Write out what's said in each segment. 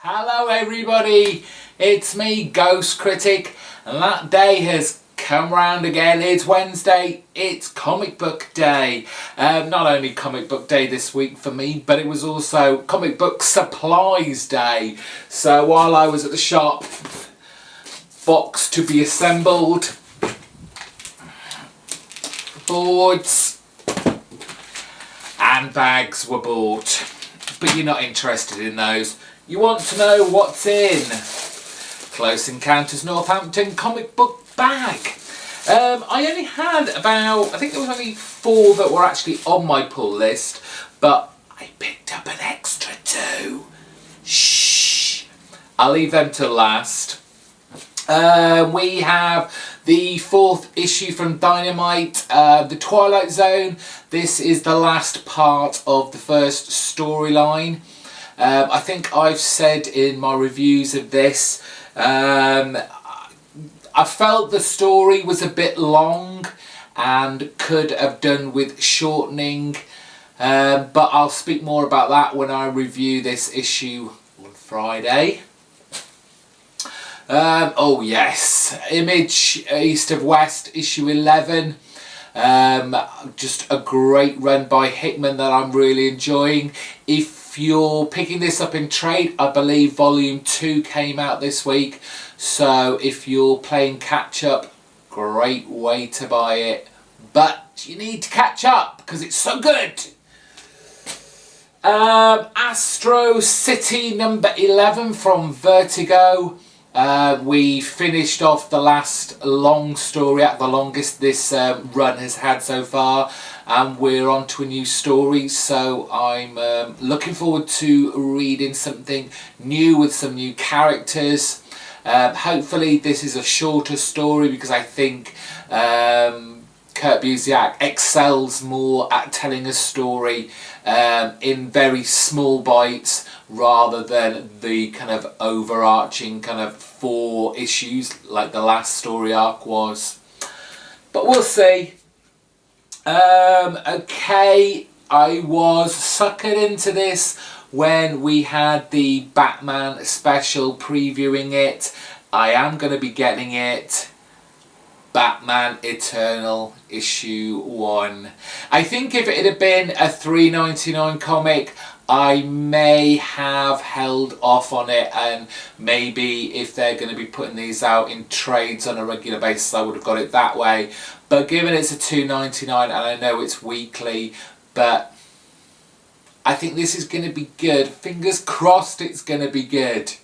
Hello everybody, it's me, GhostCritic, and that day has come round again. It's Wednesday, it's comic book day. Not only comic book day this week for me, but it was also comic book supplies day. So while I was at the shop, box to be assembled, boards and bags were bought. But you're not interested in those. You want to know what's in Close Encounters Northampton comic book bag. I only had about, I think there was only 4 that were actually on my pull list, but I picked up an extra 2. Shh! I'll leave them till last. We have the 4th issue from Dynamite, The Twilight Zone. This is the last part of the first storyline. I think I've said in my reviews of this, I felt the story was a bit long and could have done with shortening, but I'll speak more about that when I review this issue on Friday. Oh yes, Image East of West issue 11. Just a great run by Hickman that I'm really enjoying. If you're picking this up in trade, I believe volume 2 came out this week, so if you're playing catch up, great way to buy it, but you need to catch up because it's so good. Astro City number 11 from Vertigo. We finished off the last long story, at the longest this run has had so far, and we're on to a new story, so I'm looking forward to reading something new with some new characters. Hopefully this is a shorter story because I think Kurt Busiek excels more at telling a story in very small bites rather than the kind of overarching kind of 4 issues like the last story arc was. But we'll see. Okay, I was suckered into this when we had the Batman special previewing it. I am going to be getting it. Batman Eternal issue 1. I think if it had been a $3.99 comic, I may have held off on it, and maybe if they're going to be putting these out in trades on a regular basis, I would have got it that way. But given it's a $2.99 and I know it's weekly, but I think this is going to be good. Fingers crossed it's going to be good.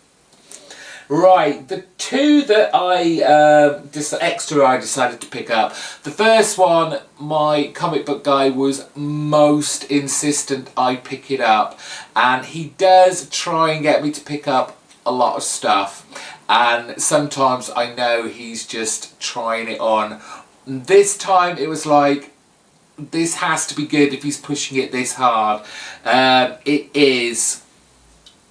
Right, the 2 that I decided to pick up. The first one, my comic book guy was most insistent I pick it up, and he does try and get me to pick up a lot of stuff, and sometimes I know he's just trying it on. This time it was like, this has to be good if he's pushing it this hard. It is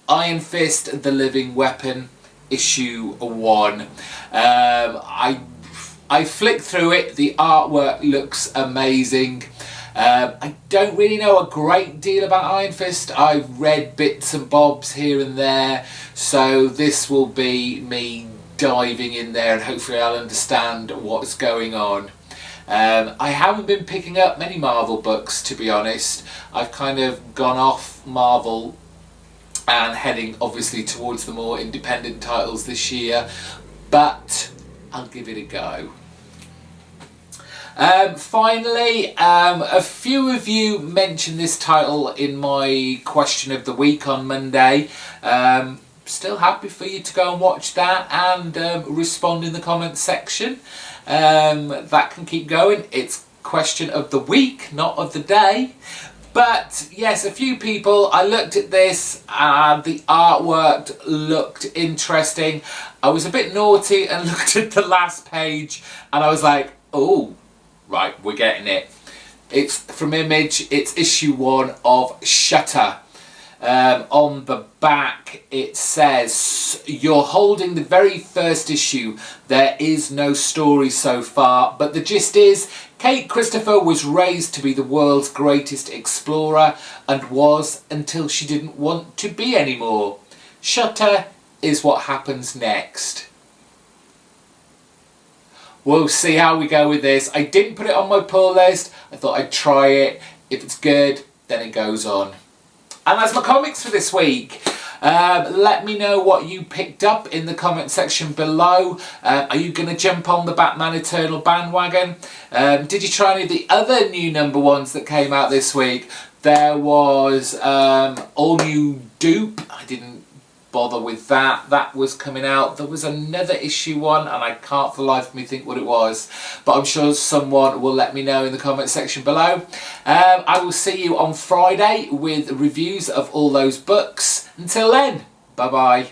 Iron Fist, The Living Weapon, issue 1. I flicked through it. The artwork looks amazing. I don't really know a great deal about Iron Fist. I've read bits and bobs here and there, so this will be me diving in there and hopefully I'll understand what's going on. I haven't been picking up many Marvel books, to be honest. I've kind of gone off Marvel and heading obviously towards the more independent titles this year, but I'll give it a go. Finally, a few of you mentioned this title in my question of the week on Monday. Still happy for you to go and watch that and respond in the comments section. That can keep going. It's question of the week, not of the day. But yes, a few people, I looked at this, the artwork looked interesting. I was a bit naughty and looked at the last page and I was like, oh, right, we're getting it. It's from Image, it's issue 1 of Shutter. On the back it says, you're holding the very first issue. There is no story so far, but the gist is, Kate Christopher was raised to be the world's greatest explorer and was until she didn't want to be anymore. Shutter is what happens next. We'll see how we go with this. I didn't put it on my pull list. I thought I'd try it. If it's good, then it goes on. And that's my comics for this week. Let me know what you picked up in the comment section below. Are you going to jump on the Batman Eternal bandwagon? Did you try any of the other new #1s that came out this week? There was All New Dupe. I didn't bother with that. That was coming out. There was another issue one and I can't for the life of me think what it was, but I'm sure someone will let me know in the comment section below. I will see you on Friday with reviews of all those books. Until then, bye bye.